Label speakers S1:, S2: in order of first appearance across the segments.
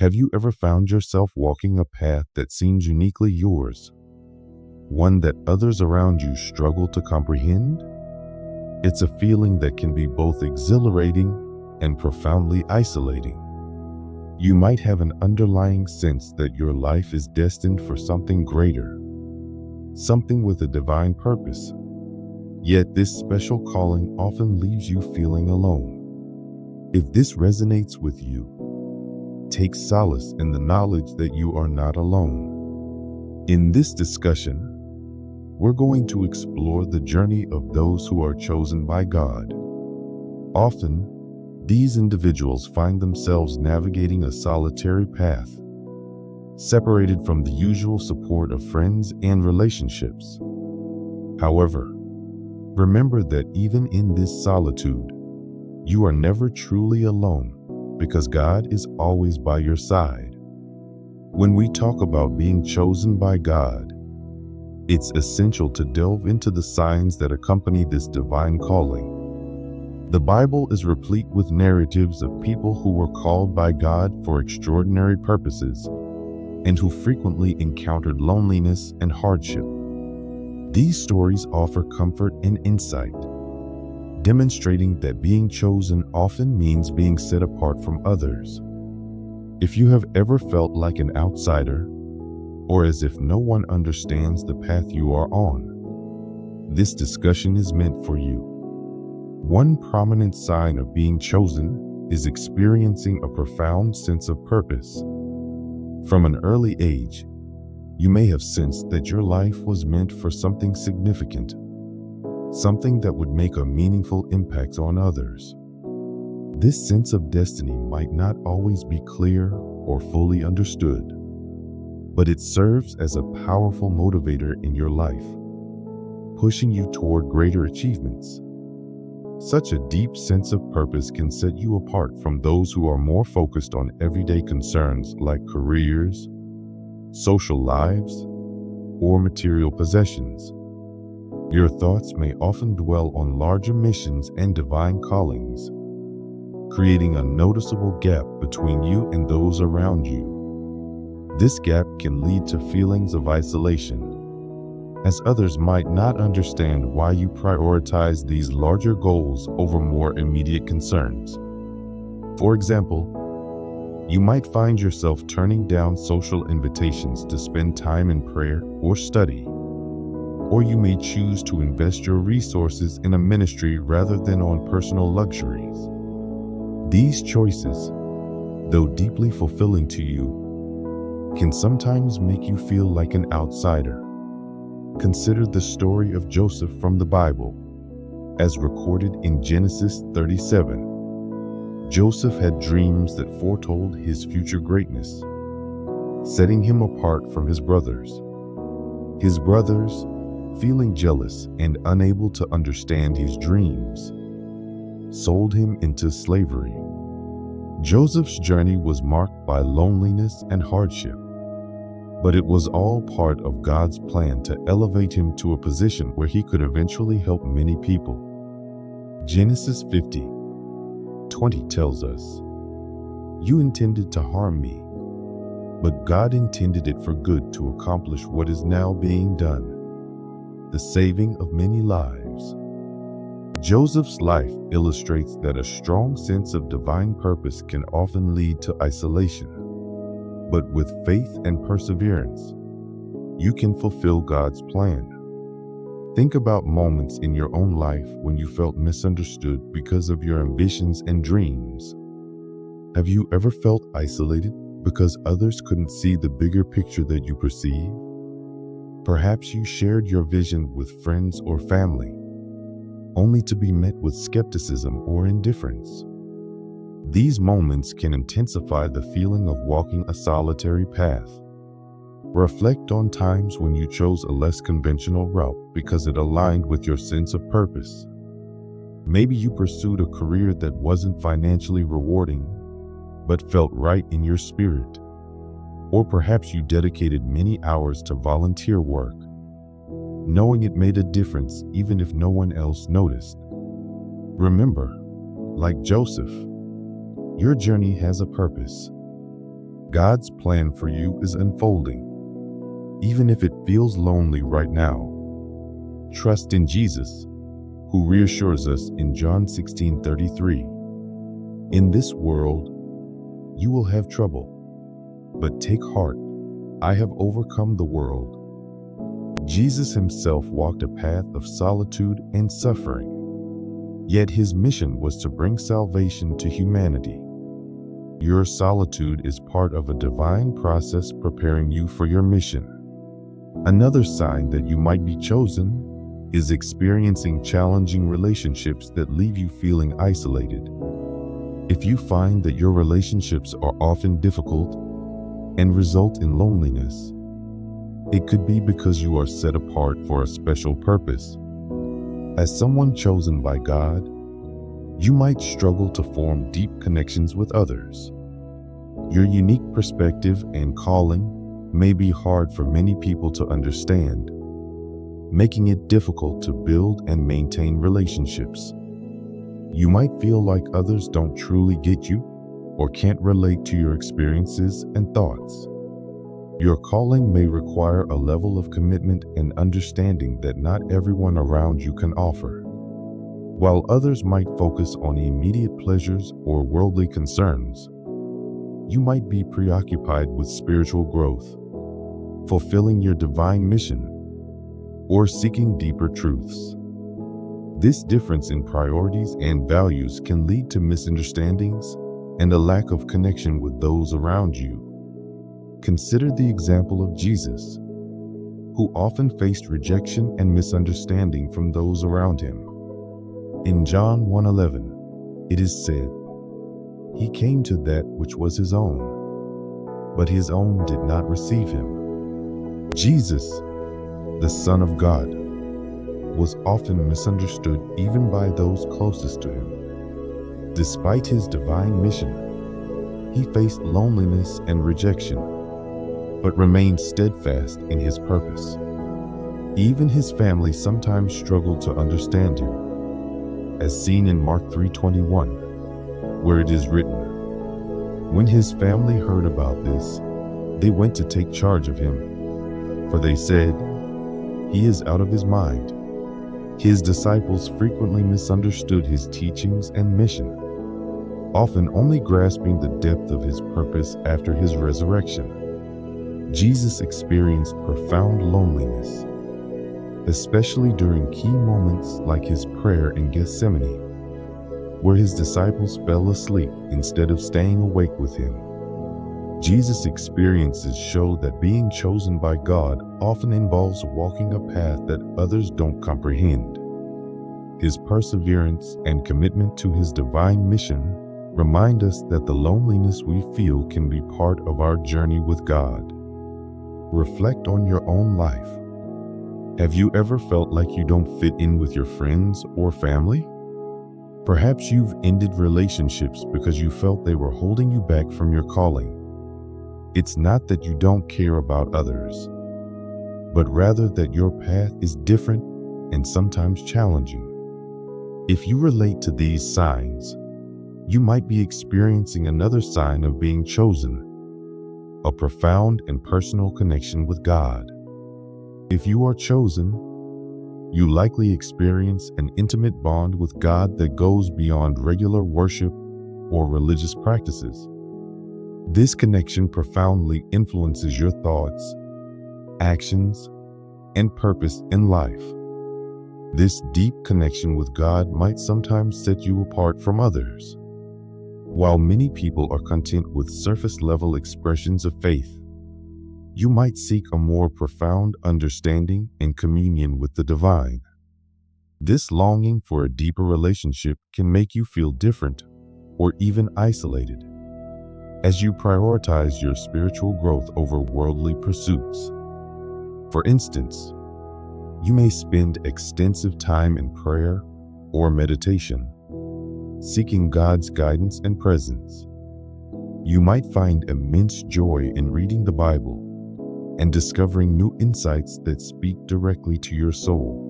S1: Have you ever found yourself walking a path that seems uniquely yours, one that others around you struggle to comprehend? It's a feeling that can be both exhilarating and profoundly isolating. You might have an underlying sense that your life is destined for something greater, something with a divine purpose. Yet this special calling often leaves you feeling alone. If this resonates with you, take solace in the knowledge that you are not alone. In this discussion, we're going to explore the journey of those who are chosen by God. Often, these individuals find themselves navigating a solitary path, separated from the usual support of friends and relationships. However, remember that even in this solitude, you are never truly alone because God is always by your side. When we talk about being chosen by God, it's essential to delve into the signs that accompany this divine calling. The Bible is replete with narratives of people who were called by God for extraordinary purposes and who frequently encountered loneliness and hardship. These stories offer comfort and insight, demonstrating that being chosen often means being set apart from others. If you have ever felt like an outsider, or as if no one understands the path you are on, this discussion is meant for you. One prominent sign of being chosen is experiencing a profound sense of purpose. From an early age, you may have sensed that your life was meant for something significant, something that would make a meaningful impact on others. This sense of destiny might not always be clear or fully understood, but it serves as a powerful motivator in your life, pushing you toward greater achievements. Such a deep sense of purpose can set you apart from those who are more focused on everyday concerns like careers, social lives, or material possessions. Your thoughts may often dwell on larger missions and divine callings, creating a noticeable gap between you and those around you. This gap can lead to feelings of isolation, as others might not understand why you prioritize these larger goals over more immediate concerns. For example, you might find yourself turning down social invitations to spend time in prayer or study, or you may choose to invest your resources in a ministry rather than on personal luxuries. These choices, though deeply fulfilling to you, can sometimes make you feel like an outsider. Consider the story of Joseph from the Bible, as recorded in Genesis 37. Joseph had dreams that foretold his future greatness, setting him apart from his brothers. His brothers, feeling jealous and unable to understand his dreams, sold him into slavery. Joseph's journey was marked by loneliness and hardship, but it was all part of God's plan to elevate him to a position where he could eventually help many people. Genesis 50:20 tells us, "You intended to harm me, but God intended it for good to accomplish what is now being done, the saving of many lives." Joseph's life illustrates that a strong sense of divine purpose can often lead to isolation. But with faith and perseverance, you can fulfill God's plan. Think about moments in your own life when you felt misunderstood because of your ambitions and dreams. Have you ever felt isolated because others couldn't see the bigger picture that you perceive? Perhaps you shared your vision with friends or family, only to be met with skepticism or indifference. These moments can intensify the feeling of walking a solitary path. Reflect on times when you chose a less conventional route because it aligned with your sense of purpose. Maybe you pursued a career that wasn't financially rewarding, but felt right in your spirit. Or perhaps you dedicated many hours to volunteer work, knowing it made a difference even if no one else noticed. Remember, like Joseph, your journey has a purpose. God's plan for you is unfolding, even if it feels lonely right now. Trust in Jesus, who reassures us in John 16:33. In this world, you will have trouble, but take heart, I have overcome the world. Jesus himself walked a path of solitude and suffering, yet his mission was to bring salvation to humanity. Your solitude is part of a divine process preparing you for your mission. Another sign that you might be chosen is experiencing challenging relationships that leave you feeling isolated. If you find that your relationships are often difficult and result in loneliness, it could be because you are set apart for a special purpose. As someone chosen by God, you might struggle to form deep connections with others. Your unique perspective and calling may be hard for many people to understand, making it difficult to build and maintain relationships. You might feel like others don't truly get you or can't relate to your experiences and thoughts. Your calling may require a level of commitment and understanding that not everyone around you can offer. While others might focus on immediate pleasures or worldly concerns, you might be preoccupied with spiritual growth, fulfilling your divine mission, or seeking deeper truths. This difference in priorities and values can lead to misunderstandings and a lack of connection with those around you. Consider the example of Jesus, who often faced rejection and misunderstanding from those around him. In John 1:11, it is said, "He came to that which was his own, but his own did not receive him." Jesus, the Son of God, was often misunderstood even by those closest to him. Despite his divine mission, he faced loneliness and rejection, but remained steadfast in his purpose. Even his family sometimes struggled to understand him, as seen in Mark 3:21, where it is written, "When his family heard about this, they went to take charge of him, for they said, 'He is out of his mind.'" His disciples frequently misunderstood his teachings and mission, often only grasping the depth of his purpose after his resurrection. Jesus experienced profound loneliness, especially during key moments like his prayer in Gethsemane, where his disciples fell asleep instead of staying awake with him. Jesus' experiences show that being chosen by God often involves walking a path that others don't comprehend. His perseverance and commitment to his divine mission remind us that the loneliness we feel can be part of our journey with God. Reflect on your own life. Have you ever felt like you don't fit in with your friends or family? Perhaps you've ended relationships because you felt they were holding you back from your calling. It's not that you don't care about others, but rather that your path is different and sometimes challenging. If you relate to these signs, you might be experiencing another sign of being chosen, a profound and personal connection with God. If you are chosen, you likely experience an intimate bond with God that goes beyond regular worship or religious practices. This connection profoundly influences your thoughts, actions, and purpose in life. This deep connection with God might sometimes set you apart from others. While many people are content with surface-level expressions of faith, you might seek a more profound understanding and communion with the divine. This longing for a deeper relationship can make you feel different or even isolated, as you prioritize your spiritual growth over worldly pursuits. For instance, you may spend extensive time in prayer or meditation, seeking God's guidance and presence. You might find immense joy in reading the Bible and discovering new insights that speak directly to your soul.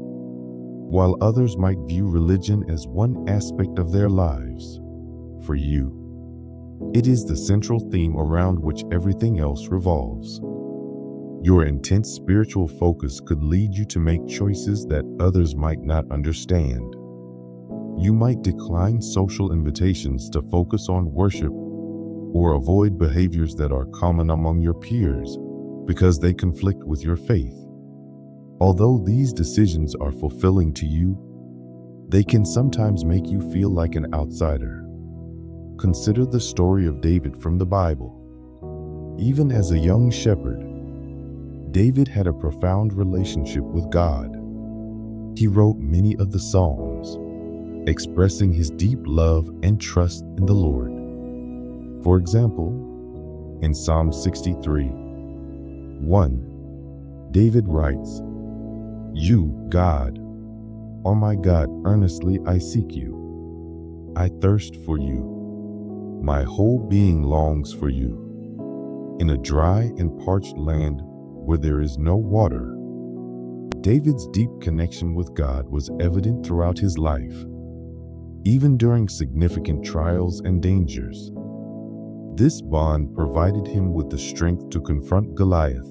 S1: While others might view religion as one aspect of their lives, for you, It is the central theme around which everything else revolves. Your intense spiritual focus could lead you to make choices that others might not understand. You might decline social invitations to focus on worship or avoid behaviors that are common among your peers because they conflict with your faith. Although these decisions are fulfilling to you, they can sometimes make you feel like an outsider. Consider the story of David from the Bible. Even as a young shepherd, David had a profound relationship with God. He wrote many of the Psalms, expressing his deep love and trust in the Lord. For example, in Psalm 63:1, David writes, "You, God, are my God, earnestly I seek you. I thirst for you. My whole being longs for you. In a dry and parched land where there is no water." David's deep connection with God was evident throughout his life, even during significant trials and dangers. This bond provided him with the strength to confront Goliath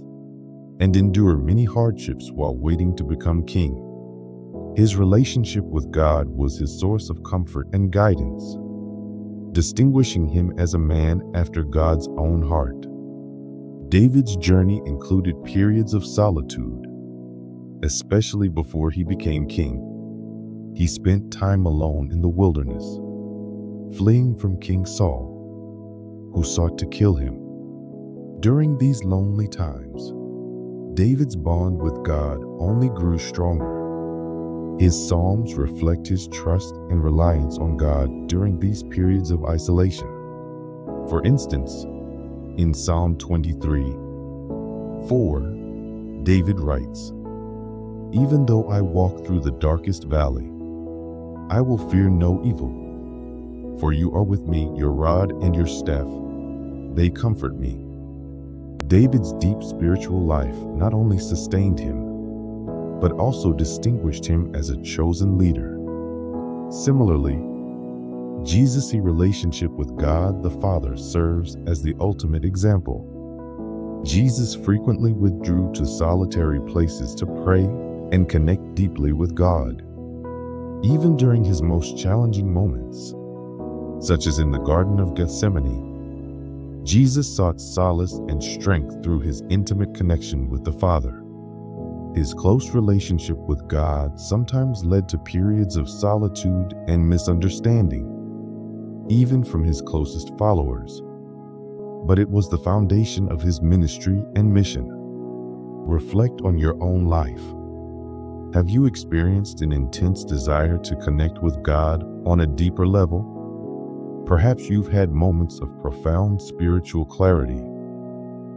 S1: and endure many hardships while waiting to become king. His relationship with God was his source of comfort and guidance, distinguishing him as a man after God's own heart. David's journey included periods of solitude, especially before he became king. He spent time alone in the wilderness, fleeing from King Saul, who sought to kill him. During these lonely times, David's bond with God only grew stronger. His Psalms reflect his trust and reliance on God during these periods of isolation. For instance, in Psalm 23:4, David writes, "Even though I walk through the darkest valley, I will fear no evil, for you are with me, your rod and your staff, they comfort me." David's deep spiritual life not only sustained him, but also distinguished him as a chosen leader. Similarly, Jesus' relationship with God the Father serves as the ultimate example. Jesus frequently withdrew to solitary places to pray and connect deeply with God. Even during his most challenging moments, such as in the Garden of Gethsemane, Jesus sought solace and strength through his intimate connection with the Father. His close relationship with God sometimes led to periods of solitude and misunderstanding, even from his closest followers. But it was the foundation of his ministry and mission. Reflect on your own life. Have you experienced an intense desire to connect with God on a deeper level? Perhaps you've had moments of profound spiritual clarity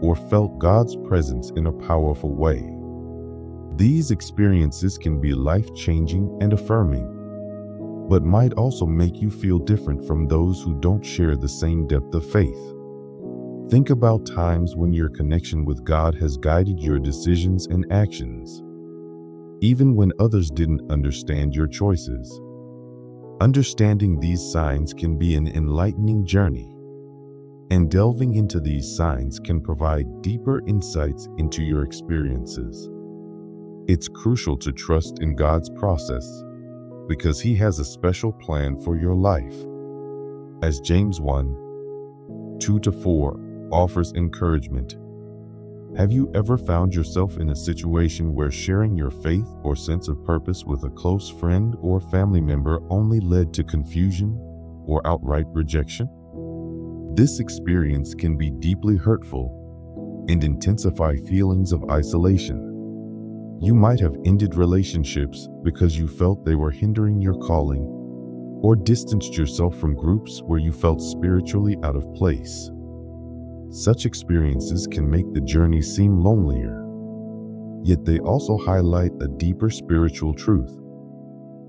S1: or felt God's presence in a powerful way. These experiences can be life-changing and affirming, but might also make you feel different from those who don't share the same depth of faith. Think about times when your connection with God has guided your decisions and actions, even when others didn't understand your choices. Understanding these signs can be an enlightening journey, and delving into these signs can provide deeper insights into your experiences. It's crucial to trust in God's process because He has a special plan for your life. As James 1:2-4 offers encouragement, have you ever found yourself in a situation where sharing your faith or sense of purpose with a close friend or family member only led to confusion or outright rejection? This experience can be deeply hurtful and intensify feelings of isolation. You might have ended relationships because you felt they were hindering your calling, or distanced yourself from groups where you felt spiritually out of place. Such experiences can make the journey seem lonelier, yet they also highlight a deeper spiritual truth.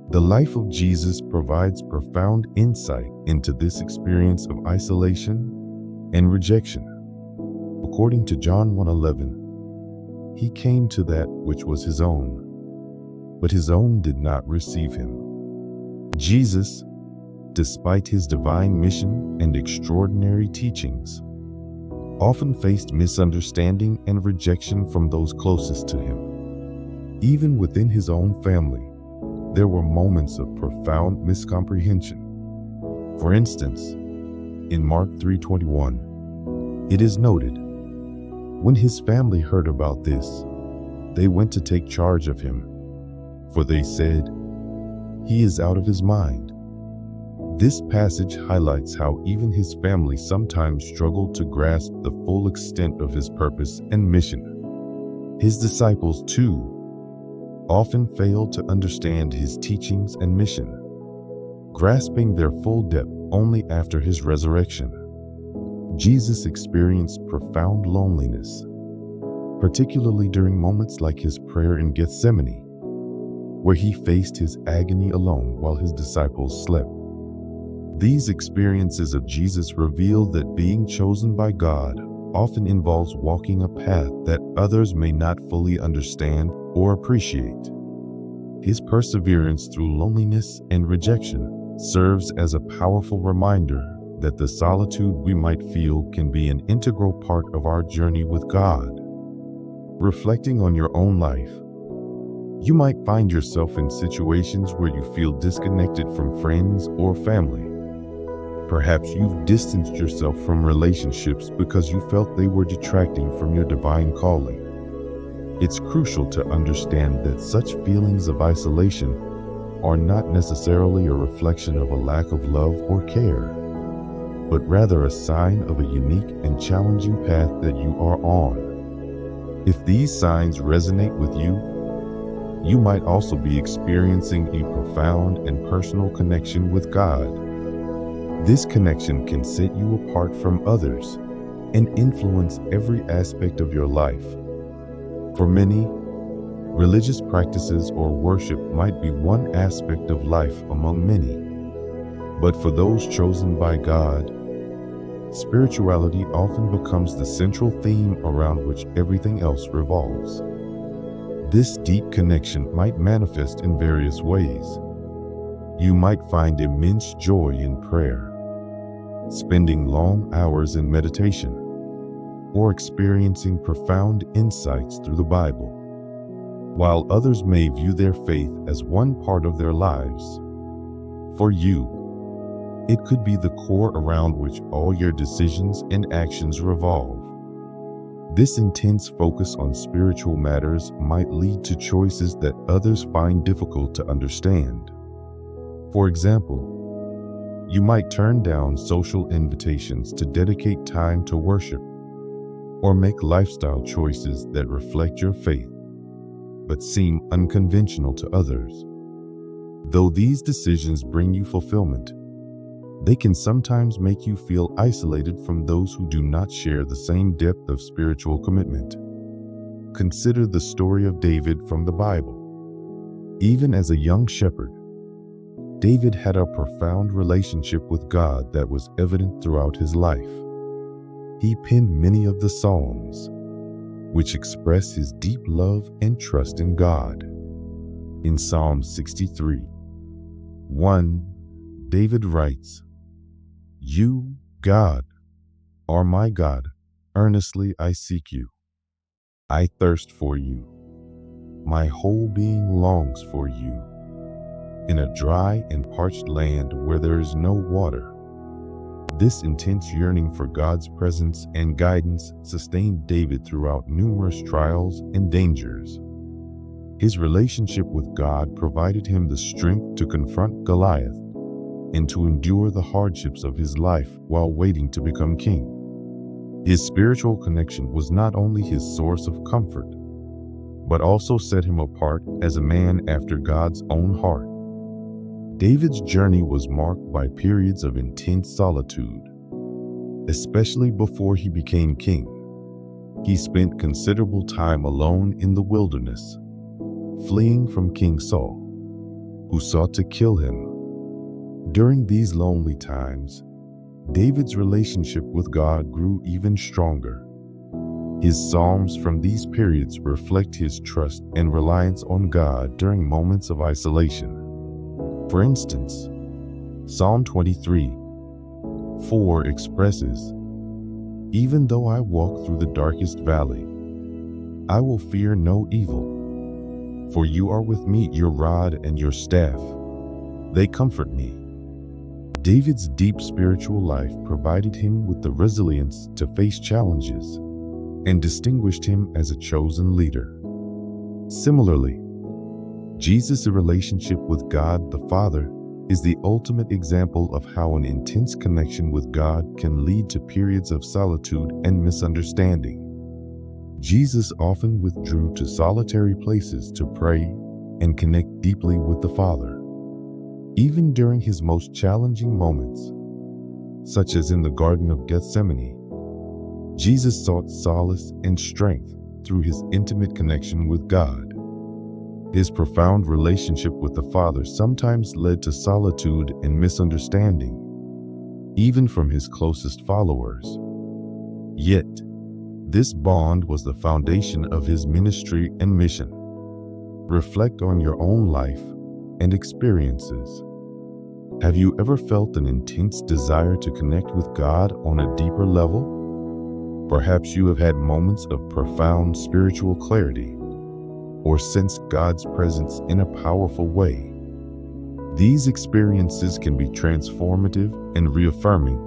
S1: The life of Jesus provides profound insight into this experience of isolation and rejection. According to John 1:11, He came to that which was His own, but His own did not receive Him. Jesus, despite his divine mission and extraordinary teachings, often faced misunderstanding and rejection from those closest to him. Even within his own family, there were moments of profound miscomprehension. For instance, in Mark 3:21, it is noted, "When his family heard about this, they went to take charge of him, for they said, 'He is out of his mind.'" This passage highlights how even his family sometimes struggled to grasp the full extent of his purpose and mission. His disciples, too, often failed to understand his teachings and mission, grasping their full depth only after his resurrection. Jesus experienced profound loneliness, particularly during moments like his prayer in Gethsemane, where he faced his agony alone while his disciples slept. These experiences of Jesus reveal that being chosen by God often involves walking a path that others may not fully understand or appreciate. His perseverance through loneliness and rejection serves as a powerful reminder that the solitude we might feel can be an integral part of our journey with God. Reflecting on your own life, you might find yourself in situations where you feel disconnected from friends or family. Perhaps you've distanced yourself from relationships because you felt they were detracting from your divine calling. It's crucial to understand that such feelings of isolation are not necessarily a reflection of a lack of love or care, but rather a sign of a unique and challenging path that you are on. If these signs resonate with you, you might also be experiencing a profound and personal connection with God. This connection can set you apart from others and influence every aspect of your life. For many, religious practices or worship might be one aspect of life among many. But for those chosen by God, spirituality often becomes the central theme around which everything else revolves. This deep connection might manifest in various ways. You might find immense joy in prayer, spending long hours in meditation, or experiencing profound insights through the Bible. While others may view their faith as one part of their lives, for you, it could be the core around which all your decisions and actions revolve. This intense focus on spiritual matters might lead to choices that others find difficult to understand. For example, you might turn down social invitations to dedicate time to worship, or make lifestyle choices that reflect your faith, but seem unconventional to others. Though these decisions bring you fulfillment, they can sometimes make you feel isolated from those who do not share the same depth of spiritual commitment. Consider the story of David from the Bible. Even as a young shepherd, David had a profound relationship with God that was evident throughout his life. He penned many of the Psalms, which express his deep love and trust in God. In Psalm 63:1, David writes, "You, God, are my God. Earnestly I seek you. I thirst for you. My whole being longs for you. In a dry and parched land where there is no water." This intense yearning for God's presence and guidance sustained David throughout numerous trials and dangers. His relationship with God provided him the strength to confront Goliath and to endure the hardships of his life while waiting to become king. His spiritual connection was not only his source of comfort, but also set him apart as a man after God's own heart. David's journey was marked by periods of intense solitude, especially before he became king. He spent considerable time alone in the wilderness, fleeing from King Saul, who sought to kill him. During these lonely times, David's relationship with God grew even stronger. His Psalms from these periods reflect his trust and reliance on God during moments of isolation. For instance, Psalm 23:4 expresses, "Even though I walk through the darkest valley, I will fear no evil, for you are with me, your rod and your staff, they comfort me." David's deep spiritual life provided him with the resilience to face challenges and distinguished him as a chosen leader. Similarly, Jesus' relationship with God the Father is the ultimate example of how an intense connection with God can lead to periods of solitude and misunderstanding. Jesus often withdrew to solitary places to pray and connect deeply with the Father. Even during his most challenging moments, such as in the Garden of Gethsemane, Jesus sought solace and strength through his intimate connection with God. His profound relationship with the Father sometimes led to solitude and misunderstanding, even from his closest followers. Yet, this bond was the foundation of his ministry and mission. Reflect on your own life and experiences. Have you ever felt an intense desire to connect with God on a deeper level? Perhaps you have had moments of profound spiritual clarity or sensed God's presence in a powerful way. These experiences can be transformative and reaffirming,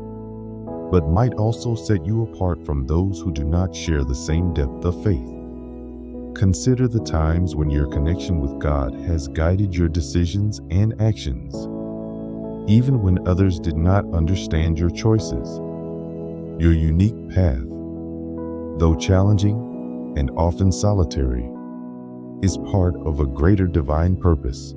S1: but might also set you apart from those who do not share the same depth of faith. Consider the times when your connection with God has guided your decisions and actions, even when others did not understand your choices. Your unique path, though challenging and often solitary, is part of a greater divine purpose.